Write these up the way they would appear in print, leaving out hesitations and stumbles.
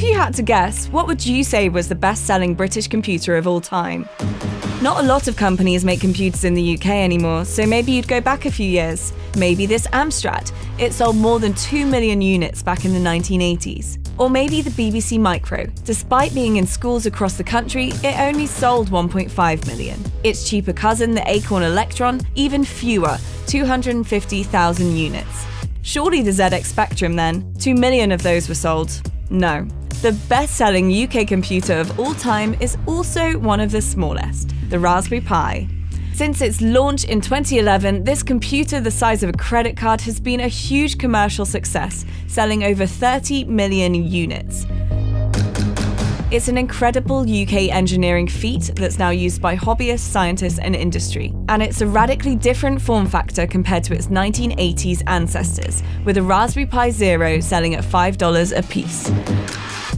If you had to guess, what would you say was the best-selling British computer of all time? Not a lot of companies make computers in the UK anymore, so maybe you'd go back a few years. Maybe this Amstrad. It sold more than 2 million units back in the 1980s. Or maybe the BBC Micro. Despite being in schools across the country, it only sold 1.5 million. Its cheaper cousin, the Acorn Electron, even fewer, 250,000 units. Surely the ZX Spectrum then? 2 million of those were sold. No. The best-selling UK computer of all time is also one of the smallest, the Raspberry Pi. Since its launch in 2011, this computer the size of a credit card has been a huge commercial success, selling over 30 million units. It's an incredible UK engineering feat that's now used by hobbyists, scientists, and industry. And it's a radically different form factor compared to its 1980s ancestors, with a Raspberry Pi Zero selling at $5 a piece.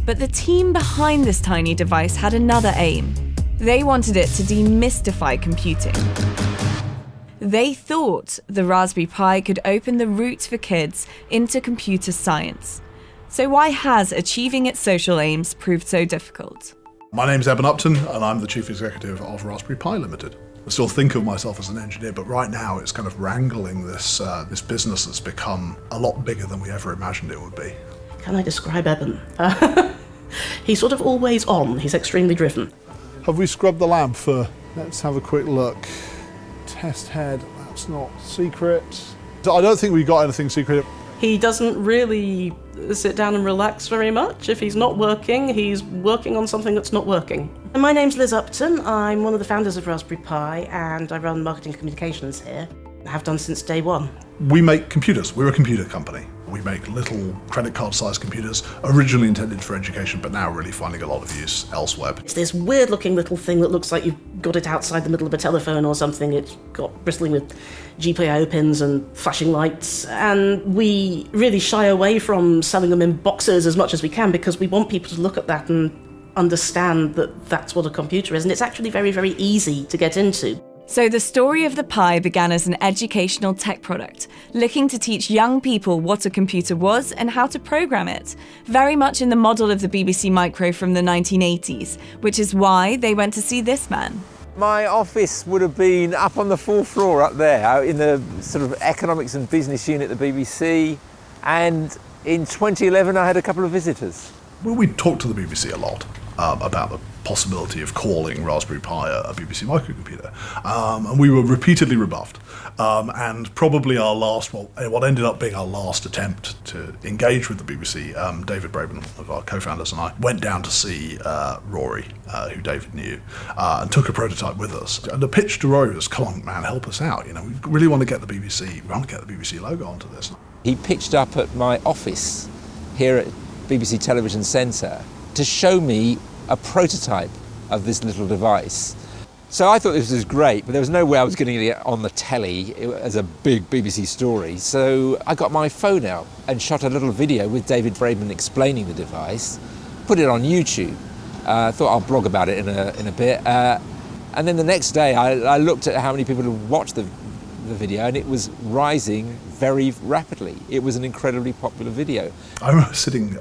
But the team behind this tiny device had another aim. They wanted it to demystify computing. They thought the Raspberry Pi could open the route for kids into computer science. So why has achieving its social aims proved so difficult? My name's Eben Upton, and I'm the Chief Executive of Raspberry Pi Limited. I still think of myself as an engineer, but right now it's kind of wrangling this business that's become a lot bigger than we ever imagined it would be. Can I describe Eben? He's sort of always on. He's extremely driven. Have we scrubbed the lab for... Let's have a quick look. Test head, that's not secret. I don't think we got anything secret. He doesn't really sit down and relax very much. If he's not working, he's working on something that's not working. And my name's Liz Upton. I'm one of the founders of Raspberry Pi, and I run marketing communications here. I have done since day one. We make computers. We're a computer company. We make little credit card-sized computers, originally intended for education, but now really finding a lot of use elsewhere. It's this weird-looking little thing that looks like you've got it outside the middle of a telephone or something. It's got bristling with GPIO pins and flashing lights, and we really shy away from selling them in boxes as much as we can because we want people to look at that and understand that that's what a computer is, and it's actually very, very easy to get into. So the story of the Pi began as an educational tech product, looking to teach young people what a computer was and how to program it, very much in the model of the BBC Micro from the 1980s, which is why they went to see this man. My office would have been up on the 4th floor up there, out in the sort of economics and business unit at the BBC, and in 2011 I had a couple of visitors. Well, we talked to the BBC a lot about the possibility of calling Raspberry Pi a BBC microcomputer, and we were repeatedly rebuffed. And probably our last, what ended up being our last attempt to engage with the BBC, David Braben, one of our co-founders, and I went down to see Rory, who David knew, and took a prototype with us. And the pitch to Rory was, "Come on, man, help us out. You know, we really want to get the BBC. We want to get the BBC logo onto this." He pitched up at my office here at BBC Television Centre to show me a prototype of this little device. So I thought this was great, but there was no way I was going to get it on the telly as a big BBC story. So I got my phone out and shot a little video with David Braben explaining the device, put it on YouTube. Thought I'll blog about it in a bit. And then the next day I looked at how many people had watched the video, and it was rising very rapidly. It was an incredibly popular video. I remember sitting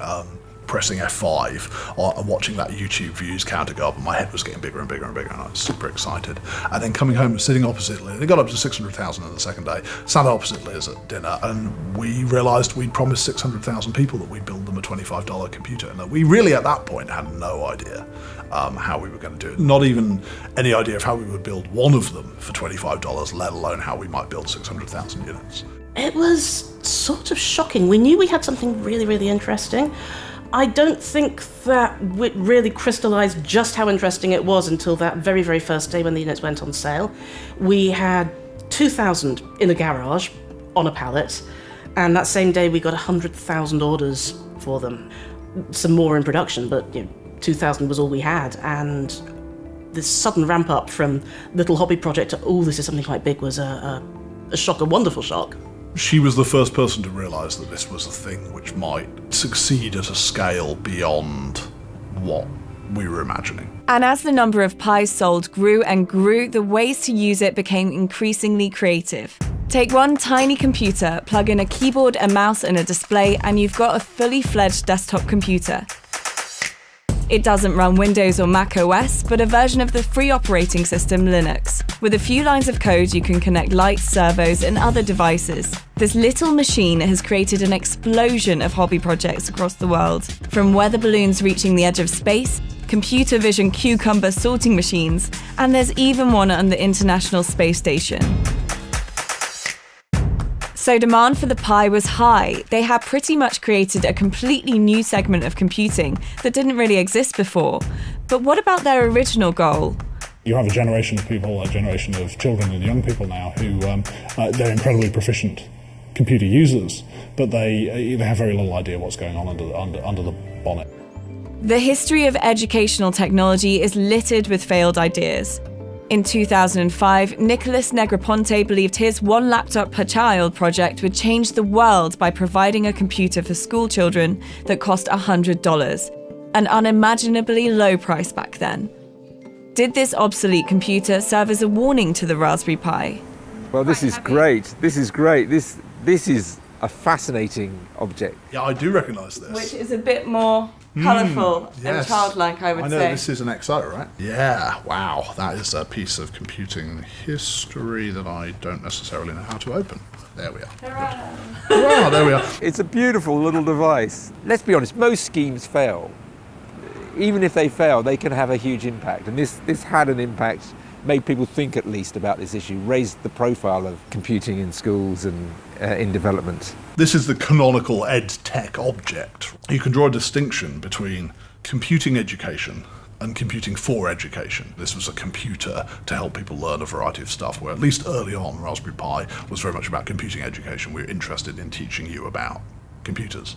pressing F5 and watching that YouTube views counter go up, and my head was getting bigger and bigger and bigger, and I was super excited. And then coming home and sitting opposite Liz, it got up to 600,000 on the second day, sat opposite Liz at dinner, and we realised we'd promised 600,000 people that we'd build them a $25 computer, and that we really at that point had no idea how we were going to do it. Not even any idea of how we would build one of them for $25, let alone how we might build 600,000 units. It was sort of shocking. We knew we had something really, really interesting. I don't think that it really crystallised just how interesting it was until that very, very first day when the units went on sale. We had 2,000 in a garage on a pallet, and that same day we got 100,000 orders for them. Some more in production, but 2,000 was all we had, and this sudden ramp up from little hobby project to, oh, this is something quite big, was a shock, a wonderful shock. She was the first person to realise that this was a thing which might succeed at a scale beyond what we were imagining. And as the number of Pis sold grew and grew, the ways to use it became increasingly creative. Take one tiny computer, plug in a keyboard, a mouse and a display, and you've got a fully fledged desktop computer. It doesn't run Windows or Mac OS, but a version of the free operating system Linux. With a few lines of code, you can connect lights, servos, and other devices. This little machine has created an explosion of hobby projects across the world, from weather balloons reaching the edge of space, computer vision cucumber sorting machines, and there's even one on the International Space Station. So demand for the Pi was high. They had pretty much created a completely new segment of computing that didn't really exist before. But what about their original goal? You have a generation of people, a generation of children and young people now who they're incredibly proficient computer users, but they have very little idea what's going on under the bonnet. The history of educational technology is littered with failed ideas. In 2005, Nicholas Negroponte believed his one laptop per child project would change the world by providing a computer for school children that cost $100, an unimaginably low price back then. Did this obsolete computer serve as a warning to the Raspberry Pi? Well, this is great. This is great. This is a fascinating object. Yeah, I do recognise this. Which is a bit more colourful and yes. childlike, I would say. I know this is an XO, right? Yeah, wow. That is a piece of computing history that I don't necessarily know how to open. There we are. Hurrah, there we are. It's a beautiful little device. Let's be honest, most schemes fail. Even if they fail, they can have a huge impact. And this had an impact, made people think at least about this issue, raised the profile of computing in schools and in development. This is the canonical ed tech object. You can draw a distinction between computing education and computing for education. This was a computer to help people learn a variety of stuff, where at least early on, Raspberry Pi was very much about computing education. We were interested in teaching you about computers.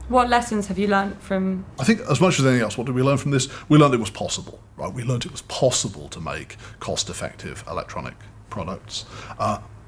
What lessons have you learned from... I think as much as anything else, what did we learn from this? We learned it was possible, right? We learned it was possible to make cost-effective electronic products.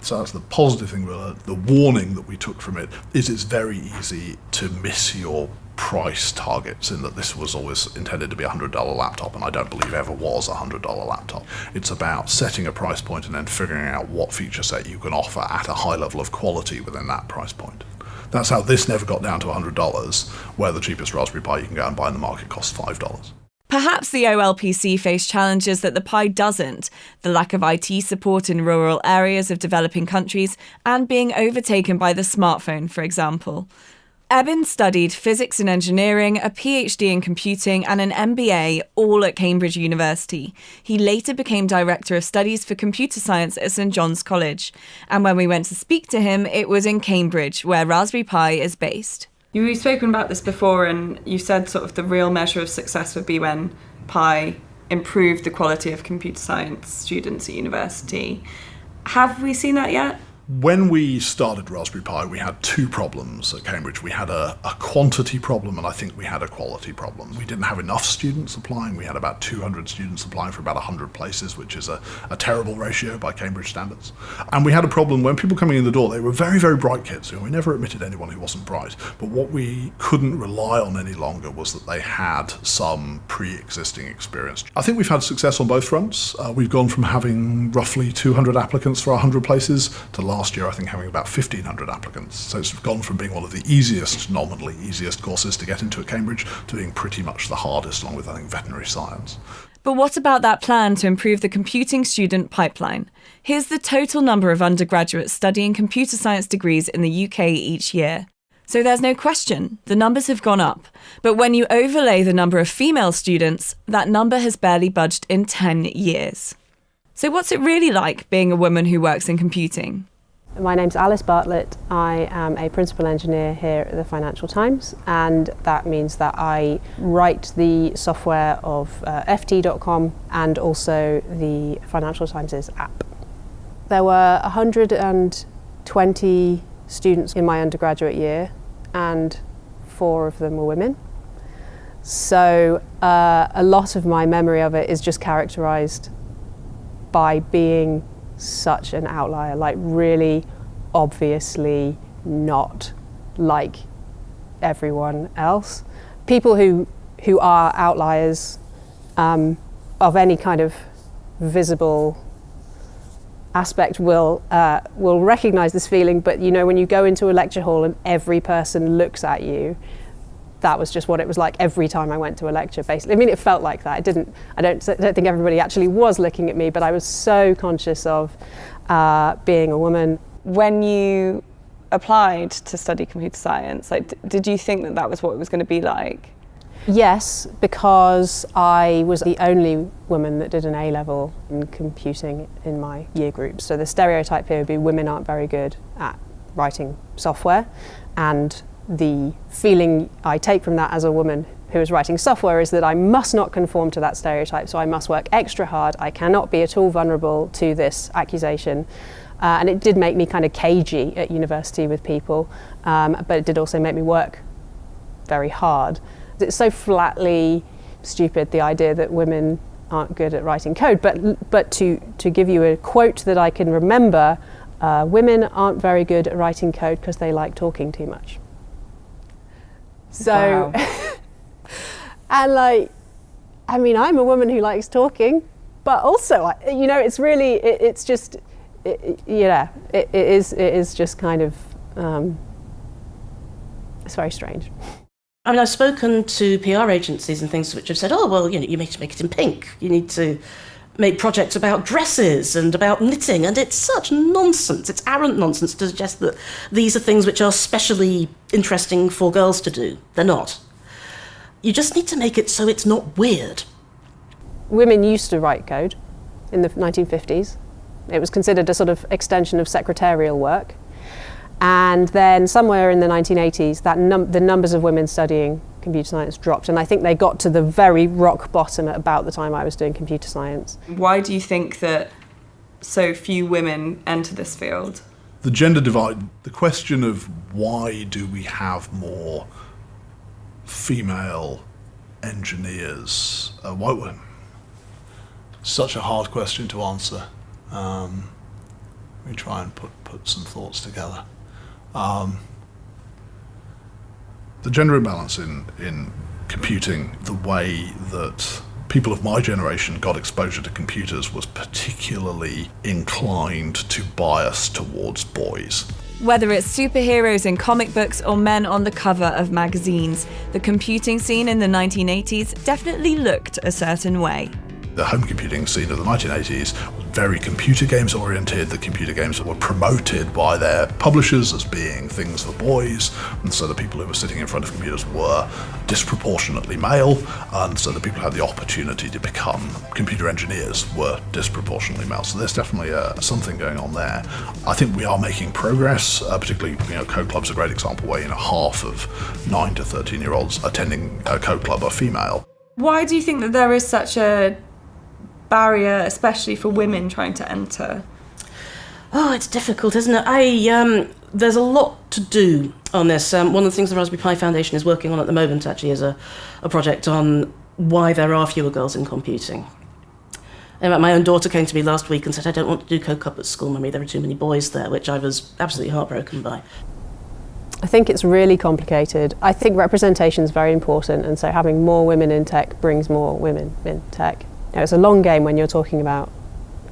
So that's the positive thing we learned. The warning that we took from it is it's very easy to miss your price targets, in that this was always intended to be a $100 laptop, and I don't believe ever was a $100 laptop. It's about setting a price point and then figuring out what feature set you can offer at a high level of quality within that price point. That's how this never got down to $100, where the cheapest Raspberry Pi you can go and buy in the market costs $5. Perhaps the OLPC faced challenges that the Pi doesn't, the lack of IT support in rural areas of developing countries, and being overtaken by the smartphone, for example. Eben studied physics and engineering, a PhD in computing, and an MBA, all at Cambridge University. He later became Director of Studies for Computer Science at St John's College. And when we went to speak to him, it was in Cambridge, where Raspberry Pi is based. You've spoken about this before, and you said sort of the real measure of success would be when Pi improved the quality of computer science students at university. Have we seen that yet? When we started Raspberry Pi, we had two problems at Cambridge. We had a quantity problem, and I think we had a quality problem. We didn't have enough students applying. We had about 200 students applying for about 100 places, which is a terrible ratio by Cambridge standards. And we had a problem when people coming in the door, they were very, very bright kids. We never admitted anyone who wasn't bright. But what we couldn't rely on any longer was that they had some pre-existing experience. I think we've had success on both fronts. We've gone from having roughly 200 applicants for 100 places to last year, I think, having about 1,500 applicants. So it's gone from being one of the nominally easiest courses to get into at Cambridge to being pretty much the hardest, along with, I think, veterinary science. But what about that plan to improve the computing student pipeline? Here's the total number of undergraduates studying computer science degrees in the UK each year. So there's no question, the numbers have gone up. But when you overlay the number of female students, that number has barely budged in 10 years. So what's it really like being a woman who works in computing? My name's Alice Bartlett. I am a principal engineer here at the Financial Times, and that means that I write the software of ft.com and also the Financial Times' app. There were 120 students in my undergraduate year, and 4 of them were women. So a lot of my memory of it is just characterised by being such an outlier, like really obviously not like everyone else. People who are outliers of any kind of visible aspect will recognise this feeling, but you know, when you go into a lecture hall and every person looks at you, that was just what it was like every time I went to a lecture, basically. I mean, it felt like that. I don't think everybody actually was looking at me, but I was so conscious of being a woman. When you applied to study computer science, did you think that was what it was going to be like? Yes, because I was the only woman that did an A-level in computing in my year group. So the stereotype here would be women aren't very good at writing software, and the feeling I take from that as a woman who is writing software is that I must not conform to that stereotype, so I must work extra hard. I cannot be at all vulnerable to this accusation. And it did make me kind of cagey at university with people, but it did also make me work very hard. It's so flatly stupid, the idea that women aren't good at writing code, but to give you a quote that I can remember, women aren't very good at writing code because they like talking too much. So, wow. And I mean, I'm a woman who likes talking, but also, it's really, it's just, it is just kind of, it's very strange. I mean, I've spoken to PR agencies and things which have said, oh, well, you need to make it in pink. You need to make projects about dresses and about knitting. And it's such nonsense. It's arrant nonsense to suggest that these are things which are specially interesting for girls to do. They're not. You just need to make it so it's not weird. Women used to write code in the 1950s. It was considered a sort of extension of secretarial work. And then somewhere in the 1980s, the numbers of women studying computer science dropped. And I think they got to the very rock bottom at about the time I was doing computer science. Why do you think that so few women enter this field? The gender divide, the question of why do we have more female engineers, white women? Such a hard question to answer. Let me try and put some thoughts together. The gender imbalance in computing, the way that people of my generation got exposure to computers was particularly inclined to bias towards boys. Whether it's superheroes in comic books or men on the cover of magazines, the computing scene in the 1980s definitely looked a certain way. The home computing scene of the 1980s was very computer games oriented. The computer games were promoted by their publishers as being things for boys, and so the people who were sitting in front of computers were disproportionately male, and so the people who had the opportunity to become computer engineers were disproportionately male. So there's definitely something going on there. I think we are making progress, particularly Code Club's a great example where half of 9 to 13-year-olds attending a Code Club are female. Why do you think that there is such a barrier, especially for women trying to enter? Oh, it's difficult, isn't it? There's a lot to do on this. One of the things the Raspberry Pi Foundation is working on at the moment actually is a project on why there are fewer girls in computing. And my own daughter came to me last week and said, I don't want to do Code Club at school, Mummy, there are too many boys there, which I was absolutely heartbroken by. I think it's really complicated. I think representation is very important, and so having more women in tech brings more women in tech. It's a long game when you're talking about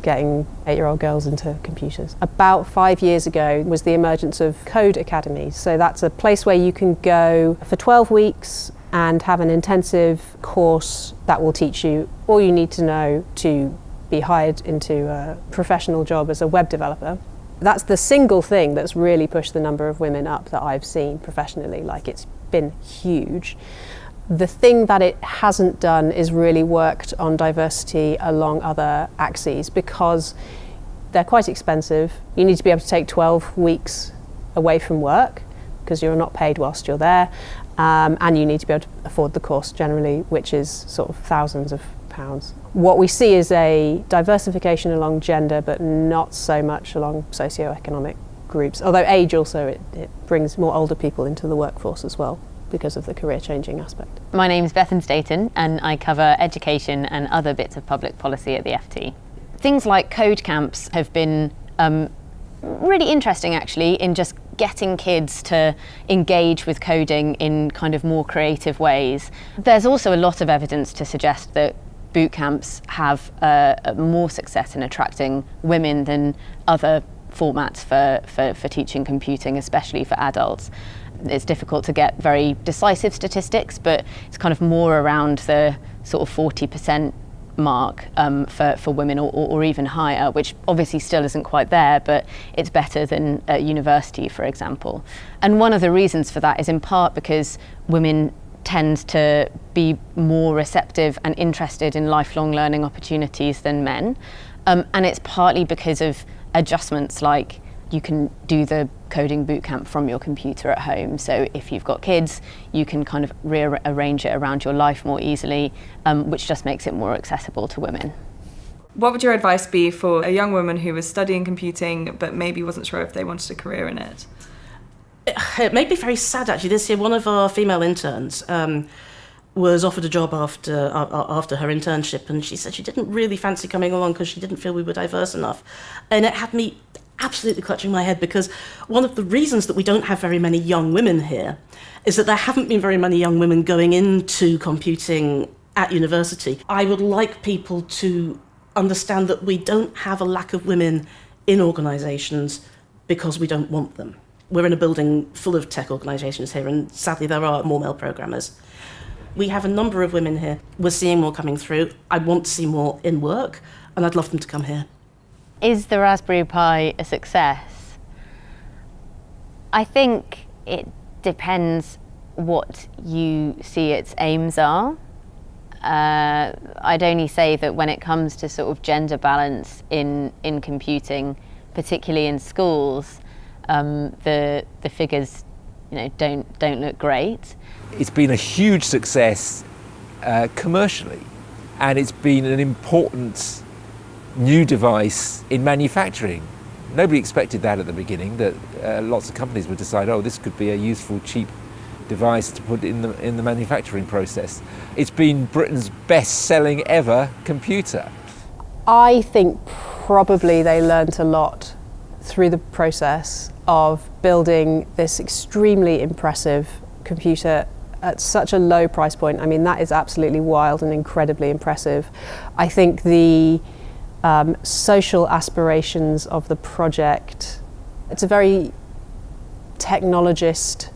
getting 8-year-old girls into computers. About 5 years ago was the emergence of code academies. So that's a place where you can go for 12 weeks and have an intensive course that will teach you all you need to know to be hired into a professional job as a web developer. That's the single thing that's really pushed the number of women up that I've seen professionally. It's been huge. The thing that it hasn't done is really worked on diversity along other axes, because they're quite expensive. You need to be able to take 12 weeks away from work because you're not paid whilst you're there, and you need to be able to afford the course generally, which is sort of thousands of pounds. What we see is a diversification along gender, but not so much along socioeconomic groups, although age also, it brings more older people into the workforce as well, because of the career-changing aspect. My name's Bethan Staten, and I cover education and other bits of public policy at the FT. Things like code camps have been really interesting, actually, in just getting kids to engage with coding in kind of more creative ways. There's also a lot of evidence to suggest that boot camps have more success in attracting women than other formats for teaching computing, especially for adults. it's difficult to get very decisive statistics, but it's kind of more around the sort of 40% mark for women, or even higher, which obviously still isn't quite there, but it's better than at university, for example. And one of the reasons for that is in part because women tend to be more receptive and interested in lifelong learning opportunities than men. And it's partly because of adjustments like you can do the coding bootcamp from your computer at home. So if you've got kids, you can kind of rearrange it around your life more easily, which just makes it more accessible to women. What would your advice be for a young woman who was studying computing but maybe wasn't sure if they wanted a career in it? It made me very sad, actually. This year, one of our female interns was offered a job after her internship, and she said she didn't really fancy coming along because she didn't feel we were diverse enough. And it had me absolutely clutching my head, because one of the reasons that we don't have very many young women here is that there haven't been very many young women going into computing at university. I would like people to understand that we don't have a lack of women in organisations because we don't want them. We're in a building full of tech organisations here, and sadly there are more male programmers. We have a number of women here. We're seeing more coming through. I want to see more in work, and I'd love them to come here. Is the Raspberry Pi a success? I think it depends what you see its aims are. I'd only say that when it comes to sort of gender balance in computing, particularly in schools, the figures, don't look great. It's been a huge success commercially, and it's been an important new device in manufacturing. Nobody expected that at the beginning, that lots of companies would decide, this could be a useful, cheap device to put in the manufacturing process. It's been Britain's best-selling ever computer. I think probably they learnt a lot through the process of building this extremely impressive computer at such a low price point. I mean, that is absolutely wild and incredibly impressive. I think the social aspirations of the project, it's a very technologist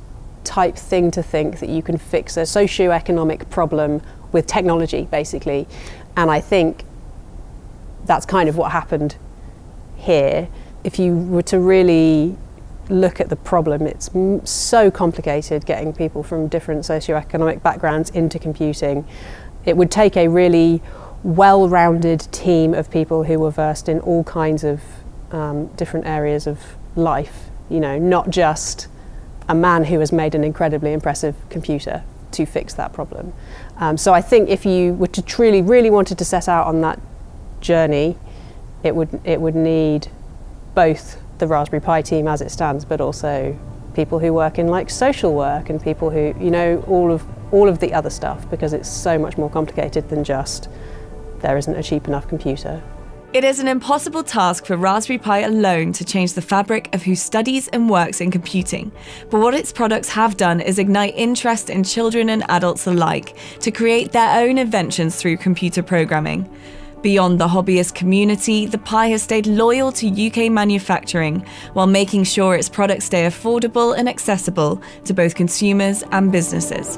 type thing to think that you can fix a socio-economic problem with technology, basically. And I think that's kind of what happened here. If you were to really look at the problem, it's so complicated getting people from different socio-economic backgrounds into computing. It would take a really well-rounded team of people who were versed in all kinds of different areas of life, not just a man who has made an incredibly impressive computer to fix that problem. So I think if you were to truly, really wanted to set out on that journey, it would need both the Raspberry Pi team as it stands, but also people who work in like social work and people who, all of the other stuff, because it's so much more complicated than just there isn't a cheap enough computer. It is an impossible task for Raspberry Pi alone to change the fabric of who studies and works in computing. But what its products have done is ignite interest in children and adults alike to create their own inventions through computer programming. Beyond the hobbyist community, the Pi has stayed loyal to UK manufacturing while making sure its products stay affordable and accessible to both consumers and businesses.